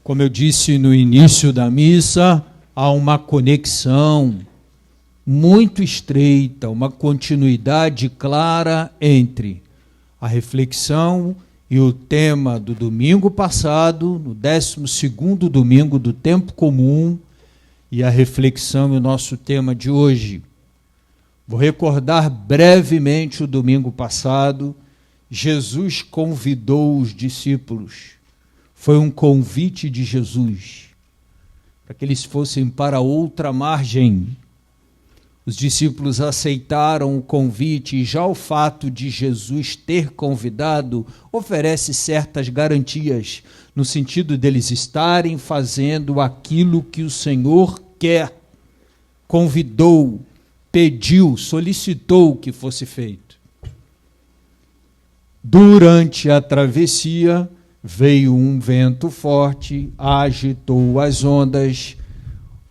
Como eu disse no início da missa, há uma conexão muito estreita, uma continuidade clara entre a reflexão e o tema do domingo passado, no 12º domingo do tempo comum, e a reflexão e o nosso tema de hoje. Vou recordar brevemente o domingo passado. Jesus convidou os discípulos. Foi um convite de Jesus para que eles fossem para outra margem. Os discípulos aceitaram o convite e já o fato de Jesus ter convidado oferece certas garantias, no sentido deles estarem fazendo aquilo que o Senhor quer, convidou, pediu, solicitou que fosse feito. Durante a travessia, veio um vento forte, agitou as ondas,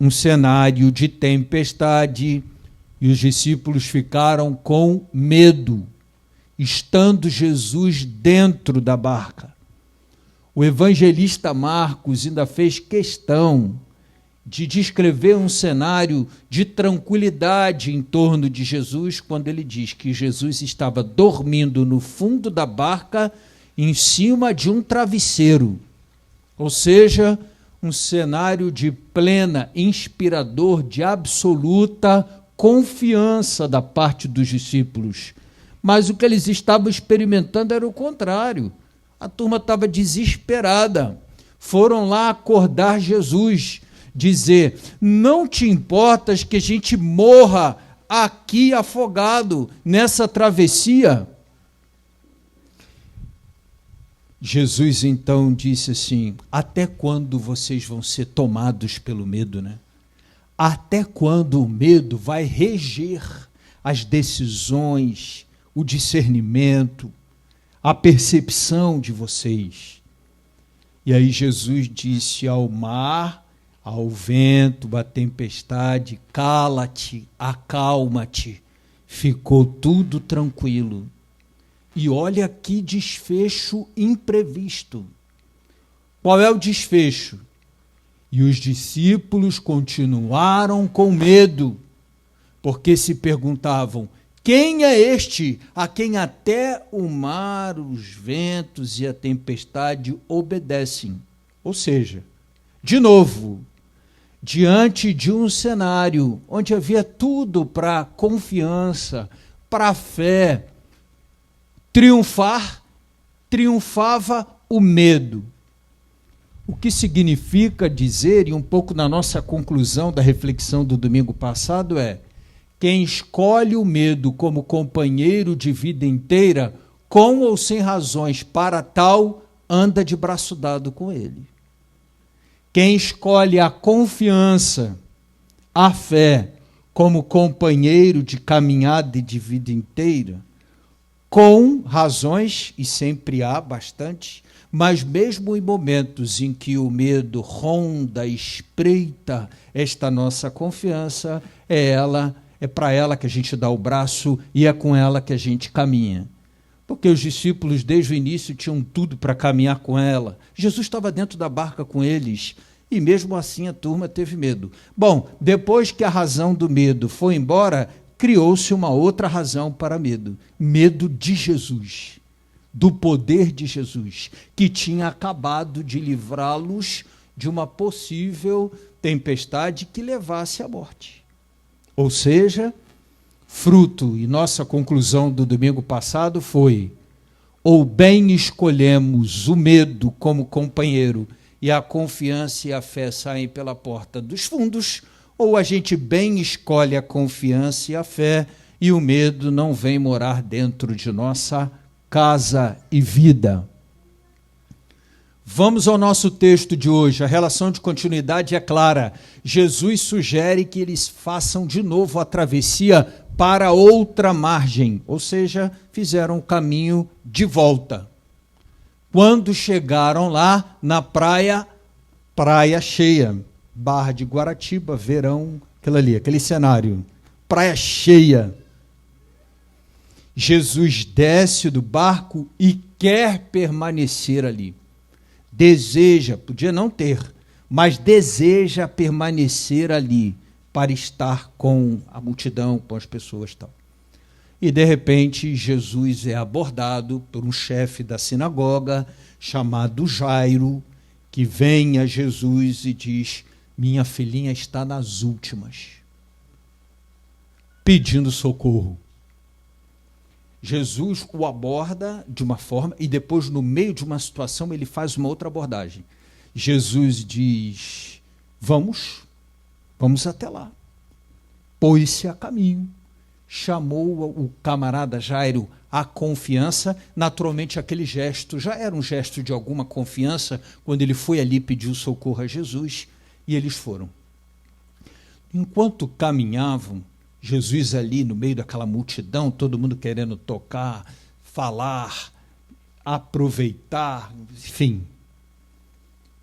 um cenário de tempestade, e os discípulos ficaram com medo, estando Jesus dentro da barca. O evangelista Marcos ainda fez questão de descrever um cenário de tranquilidade em torno de Jesus, quando ele diz que Jesus estava dormindo no fundo da barca, em cima de um travesseiro, ou seja, um cenário de plena, inspirador, de absoluta confiança da parte dos discípulos. Mas o que eles estavam experimentando era o contrário. A turma estava desesperada. Foram lá acordar Jesus, dizer: não te importas que a gente morra aqui afogado nessa travessia? Jesus então disse assim: até quando vocês vão ser tomados pelo medo, né? Até quando o medo vai reger as decisões, o discernimento, a percepção de vocês? E aí Jesus disse ao mar, ao vento, à tempestade: cala-te, acalma-te. Ficou tudo tranquilo. E olha que desfecho imprevisto. Qual é o desfecho? E os discípulos continuaram com medo, porque se perguntavam: quem é este a quem até o mar, os ventos e a tempestade obedecem? Ou seja, de novo, diante de um cenário onde havia tudo para a confiança, para a fé triunfava o medo. O que significa dizer, e um pouco na nossa conclusão da reflexão do domingo passado, é: quem escolhe o medo como companheiro de vida inteira, com ou sem razões para tal, anda de braço dado com ele. Quem escolhe a confiança, a fé, como companheiro de caminhada e de vida inteira, com razões, e sempre há bastante, mas mesmo em momentos em que o medo ronda, espreita esta nossa confiança, é para ela que a gente dá o braço e é com ela que a gente caminha. Porque os discípulos, desde o início, tinham tudo para caminhar com ela. Jesus estava dentro da barca com eles, e mesmo assim a turma teve medo. Bom, depois que a razão do medo foi embora, criou-se uma outra razão para medo. Medo de Jesus, do poder de Jesus, que tinha acabado de livrá-los de uma possível tempestade que levasse à morte. Ou seja, fruto, e nossa conclusão do domingo passado foi: ou bem escolhemos o medo como companheiro e a confiança e a fé saem pela porta dos fundos, ou a gente bem escolhe a confiança e a fé e o medo não vem morar dentro de nossa casa e vida. Vamos ao nosso texto de hoje. A relação de continuidade é clara. Jesus sugere que eles façam de novo a travessia para outra margem, ou seja, fizeram o caminho de volta. Quando chegaram lá na praia cheia, Barra de Guaratiba, verão, aquele cenário, praia cheia. Jesus desce do barco e quer permanecer ali. Deseja, podia não ter, mas deseja permanecer ali para estar com a multidão, com as pessoas e tal. E, de repente, Jesus é abordado por um chefe da sinagoga chamado Jairo, que vem a Jesus e diz: minha filhinha está nas últimas, pedindo socorro. Jesus o aborda de uma forma e depois, no meio de uma situação, ele faz uma outra abordagem. Jesus diz: vamos até lá. Pôs-se a caminho, chamou o camarada Jairo à confiança. Naturalmente, aquele gesto já era um gesto de alguma confiança quando ele foi ali pedir socorro a Jesus, e eles foram. Enquanto caminhavam, Jesus ali no meio daquela multidão, todo mundo querendo tocar, falar, aproveitar, enfim.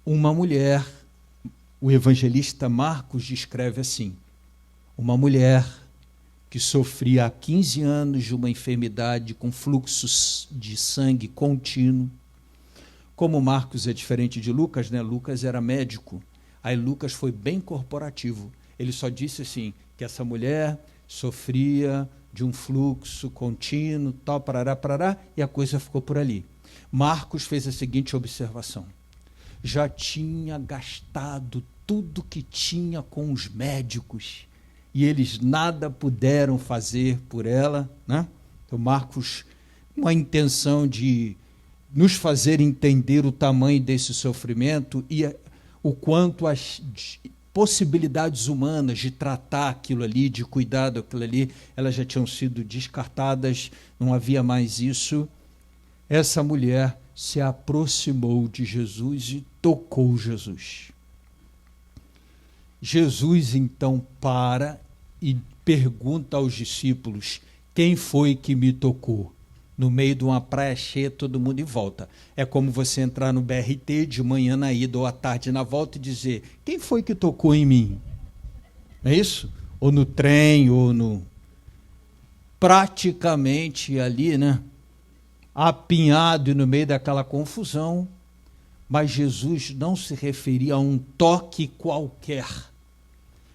Uma mulher, o evangelista Marcos descreve assim: uma mulher que sofria há 15 anos de uma enfermidade com fluxos de sangue contínuo. Como Marcos é diferente de Lucas, né? Lucas era médico, aí Lucas foi bem corporativo. Ele só disse assim, que essa mulher sofria de um fluxo contínuo, tal, parará, e a coisa ficou por ali. Marcos fez a seguinte observação: já tinha gastado tudo que tinha com os médicos e eles nada puderam fazer por ela, né? Então, Marcos, uma intenção de nos fazer entender o tamanho desse sofrimento e o quanto as possibilidades humanas de tratar aquilo ali, de cuidar daquilo ali, elas já tinham sido descartadas, não havia mais isso. Essa mulher se aproximou de Jesus e tocou Jesus. Jesus, então, para e pergunta aos discípulos: quem foi que me tocou? No meio de uma praia cheia, todo mundo em volta. É como você entrar no BRT de manhã na ida ou à tarde na volta e dizer: quem foi que tocou em mim? Não é isso? Ou no trem, ou no... Praticamente ali, né? Apinhado e no meio daquela confusão. Mas Jesus não se referia a um toque qualquer.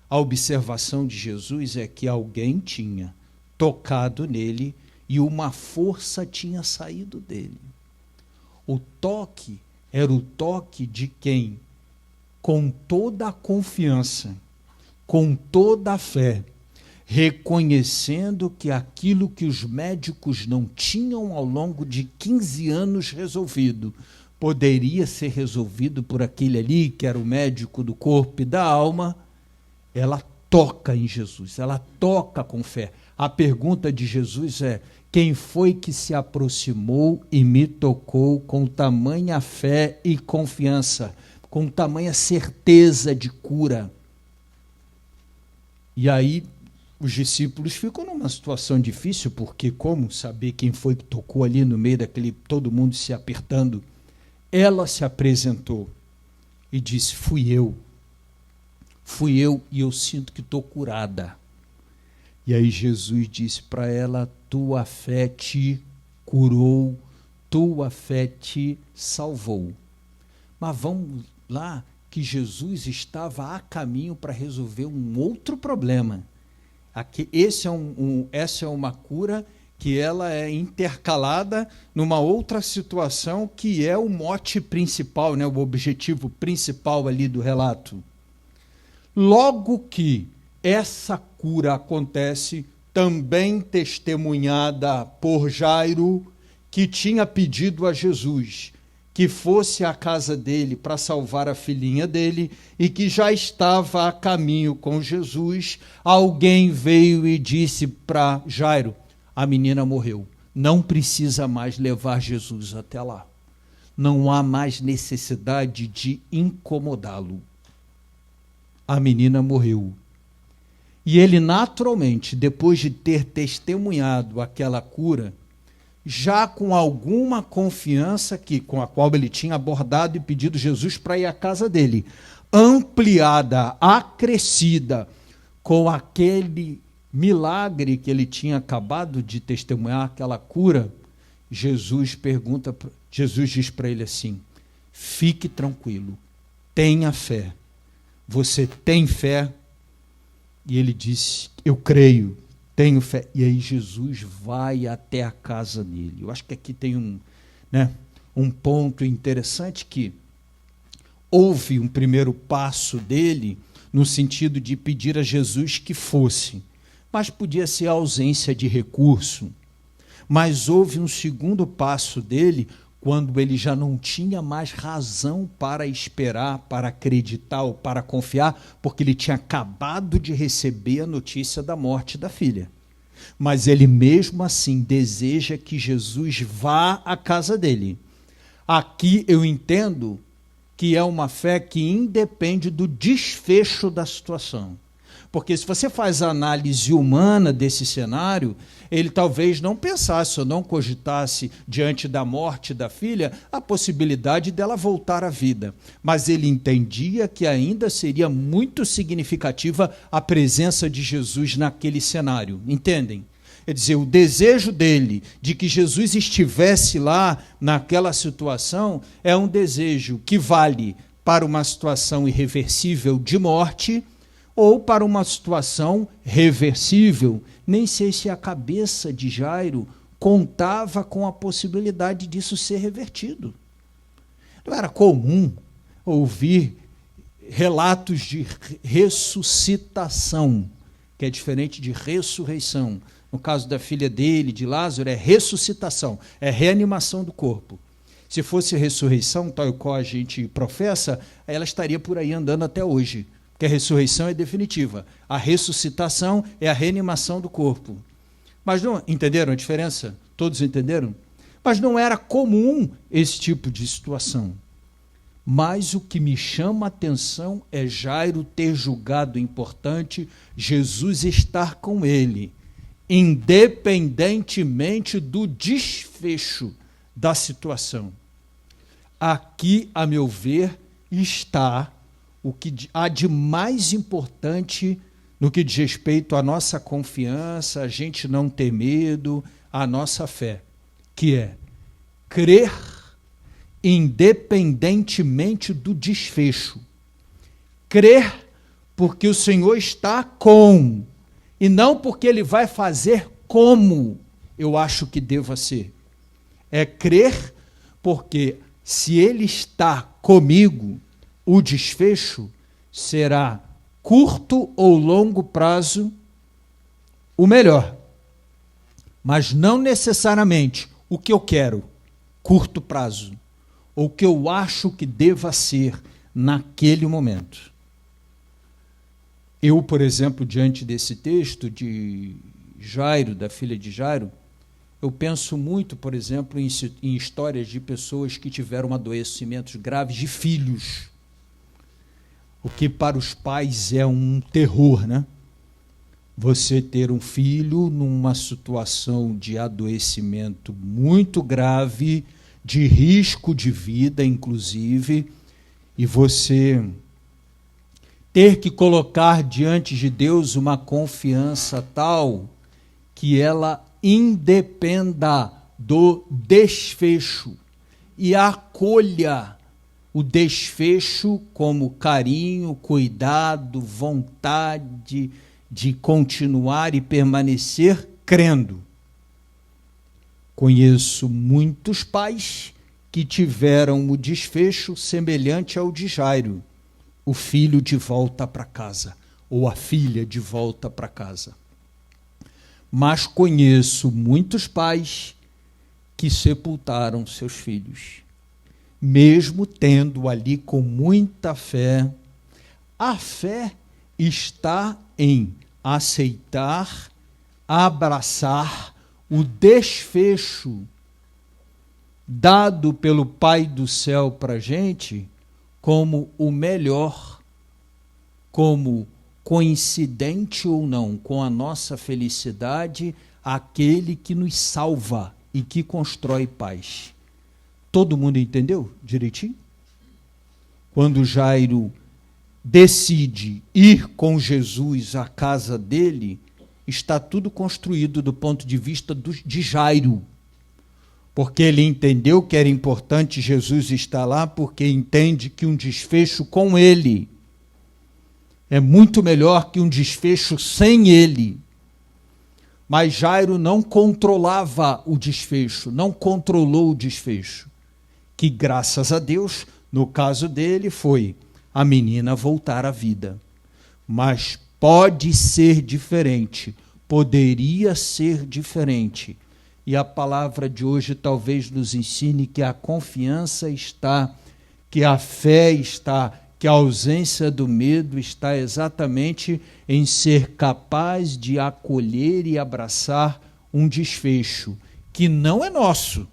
A observação de Jesus é que alguém tinha tocado nele e uma força tinha saído dele. O toque era o toque de quem, com toda a confiança, com toda a fé, reconhecendo que aquilo que os médicos não tinham ao longo de 15 anos resolvido, poderia ser resolvido por aquele ali, que era o médico do corpo e da alma. Ela toca em Jesus, ela toca com fé. A pergunta de Jesus é: quem foi que se aproximou e me tocou com tamanha fé e confiança, com tamanha certeza de cura? E aí os discípulos ficam numa situação difícil, porque como saber quem foi que tocou ali no meio daquele, todo mundo se apertando? Ela se apresentou e disse: fui eu e eu sinto que estou curada. E aí Jesus disse para ela: tua fé te curou, tua fé te salvou. Mas vamos lá, que Jesus estava a caminho para resolver um outro problema. Essa é uma cura que ela é intercalada numa outra situação que é o mote principal, né, o objetivo principal ali do relato. Logo que essa cura acontece, também testemunhada por Jairo, que tinha pedido a Jesus que fosse à casa dele para salvar a filhinha dele e que já estava a caminho com Jesus, alguém veio e disse para Jairo: a menina morreu, não precisa mais levar Jesus até lá. Não há mais necessidade de incomodá-lo. A menina morreu. E ele, naturalmente, depois de ter testemunhado aquela cura, já com alguma confiança com a qual ele tinha abordado e pedido Jesus para ir à casa dele, ampliada, acrescida com aquele milagre que ele tinha acabado de testemunhar, aquela cura, Jesus diz para ele assim: fique tranquilo, tenha fé. Você tem fé? E ele disse: eu creio, tenho fé. E aí Jesus vai até a casa dele. Eu acho que aqui tem um ponto interessante, que houve um primeiro passo dele no sentido de pedir a Jesus que fosse, mas podia ser a ausência de recurso. Mas houve um segundo passo dele, quando ele já não tinha mais razão para esperar, para acreditar ou para confiar, porque ele tinha acabado de receber a notícia da morte da filha. Mas ele mesmo assim deseja que Jesus vá à casa dele. Aqui eu entendo que é uma fé que independe do desfecho da situação. Porque se você faz a análise humana desse cenário, ele talvez não pensasse ou não cogitasse, diante da morte da filha, a possibilidade dela voltar à vida. Mas ele entendia que ainda seria muito significativa a presença de Jesus naquele cenário. Entendem? Quer dizer, o desejo dele de que Jesus estivesse lá naquela situação é um desejo que vale para uma situação irreversível de morte ou para uma situação reversível. Nem sei se a cabeça de Jairo contava com a possibilidade disso ser revertido. Não era comum ouvir relatos de ressuscitação, que é diferente de ressurreição. No caso da filha dele, de Lázaro, é ressuscitação, é reanimação do corpo. Se fosse ressurreição, tal qual a gente professa, ela estaria por aí andando até hoje, porque a ressurreição é definitiva. A ressuscitação é a reanimação do corpo. Mas não entenderam a diferença? Todos entenderam? Mas não era comum esse tipo de situação. Mas o que me chama a atenção é Jairo ter julgado importante Jesus estar com ele, independentemente do desfecho da situação. Aqui, a meu ver, está o que há de mais importante no que diz respeito à nossa confiança, a gente não ter medo, à nossa fé, que é crer independentemente do desfecho. Crer porque o Senhor está com, e não porque Ele vai fazer como eu acho que deva ser. É crer porque, se Ele está comigo, o desfecho será curto ou longo prazo o melhor, mas não necessariamente o que eu quero, curto prazo, ou o que eu acho que deva ser naquele momento. Eu, por exemplo, diante desse texto de Jairo, da filha de Jairo, eu penso muito, por exemplo, em histórias de pessoas que tiveram adoecimentos graves de filhos, o que para os pais é um terror, né? Você ter um filho numa situação de adoecimento muito grave, de risco de vida, inclusive, e você ter que colocar diante de Deus uma confiança tal que ela independa do desfecho e acolha o desfecho como carinho, cuidado, vontade de continuar e permanecer crendo. Conheço muitos pais que tiveram o desfecho semelhante ao de Jairo, o filho de volta para casa, ou a filha de volta para casa. Mas conheço muitos pais que sepultaram seus filhos, mesmo tendo ali com muita fé. A fé está em aceitar, abraçar o desfecho dado pelo Pai do céu para a gente como o melhor, como coincidente ou não com a nossa felicidade, aquele que nos salva e que constrói paz. Todo mundo entendeu direitinho? Quando Jairo decide ir com Jesus à casa dele, está tudo construído do ponto de vista de Jairo. Porque ele entendeu que era importante Jesus estar lá, porque entende que um desfecho com ele é muito melhor que um desfecho sem ele. Mas Jairo não controlava o desfecho, não controlou o desfecho. Que, graças a Deus, no caso dele, foi a menina voltar à vida. Mas pode ser diferente, poderia ser diferente. E a palavra de hoje talvez nos ensine que a confiança está, que a fé está, que a ausência do medo está exatamente em ser capaz de acolher e abraçar um desfecho que não é nosso.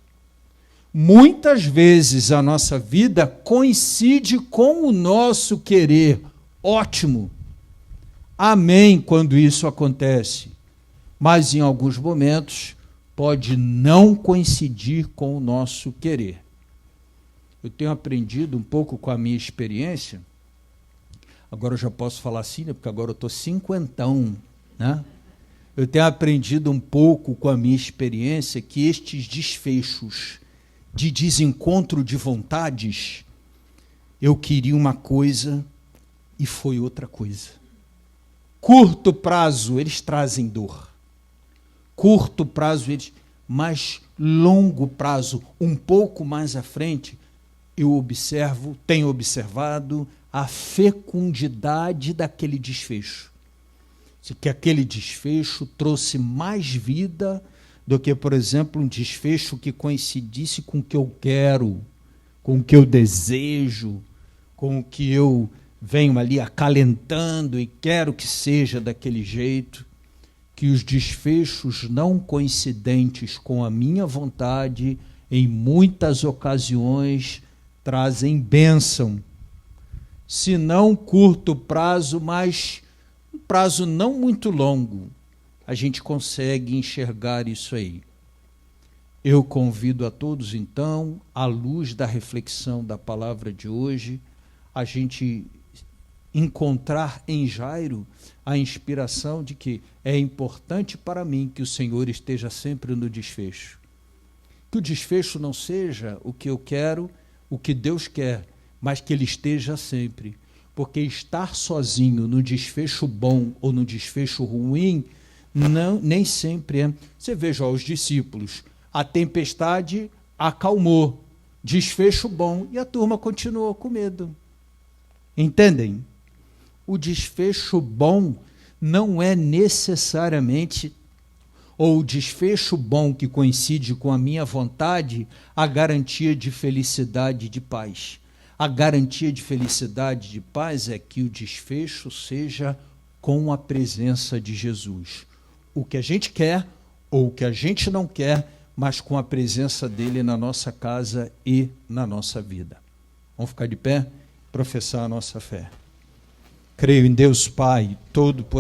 Muitas vezes a nossa vida coincide com o nosso querer. Ótimo. Amém quando isso acontece. Mas em alguns momentos pode não coincidir com o nosso querer. Eu tenho aprendido um pouco com a minha experiência, agora eu já posso falar assim, né, porque agora eu estou cinquentão, né? Eu tenho aprendido um pouco com a minha experiência que estes desfechos de desencontro de vontades, eu queria uma coisa e foi outra coisa. Curto prazo, eles trazem dor. Curto prazo, mas longo prazo, um pouco mais à frente, eu tenho observado a fecundidade daquele desfecho. Que aquele desfecho trouxe mais vida do que, por exemplo, um desfecho que coincidisse com o que eu quero, com o que eu desejo, com o que eu venho ali acalentando e quero que seja daquele jeito. Que os desfechos não coincidentes com a minha vontade, em muitas ocasiões, trazem bênção. Se não curto prazo, mas um prazo não muito longo, a gente consegue enxergar isso aí. Eu convido a todos, então, à luz da reflexão da palavra de hoje, a gente encontrar em Jairo a inspiração de que é importante para mim que o Senhor esteja sempre no desfecho. Que o desfecho não seja o que eu quero, o que Deus quer, mas que Ele esteja sempre. Porque estar sozinho no desfecho bom ou no desfecho ruim, nem sempre é. Você veja os discípulos, a tempestade acalmou, desfecho bom, e a turma continuou com medo. Entendem? O desfecho bom não é necessariamente, ou o desfecho bom que coincide com a minha vontade, a garantia de felicidade e de paz. A garantia de felicidade e de paz é que o desfecho seja com a presença de Jesus. O que a gente quer ou o que a gente não quer, mas com a presença dele na nossa casa e na nossa vida. Vamos ficar de pé? Professar a nossa fé. Creio em Deus Pai, Todo-Poderoso.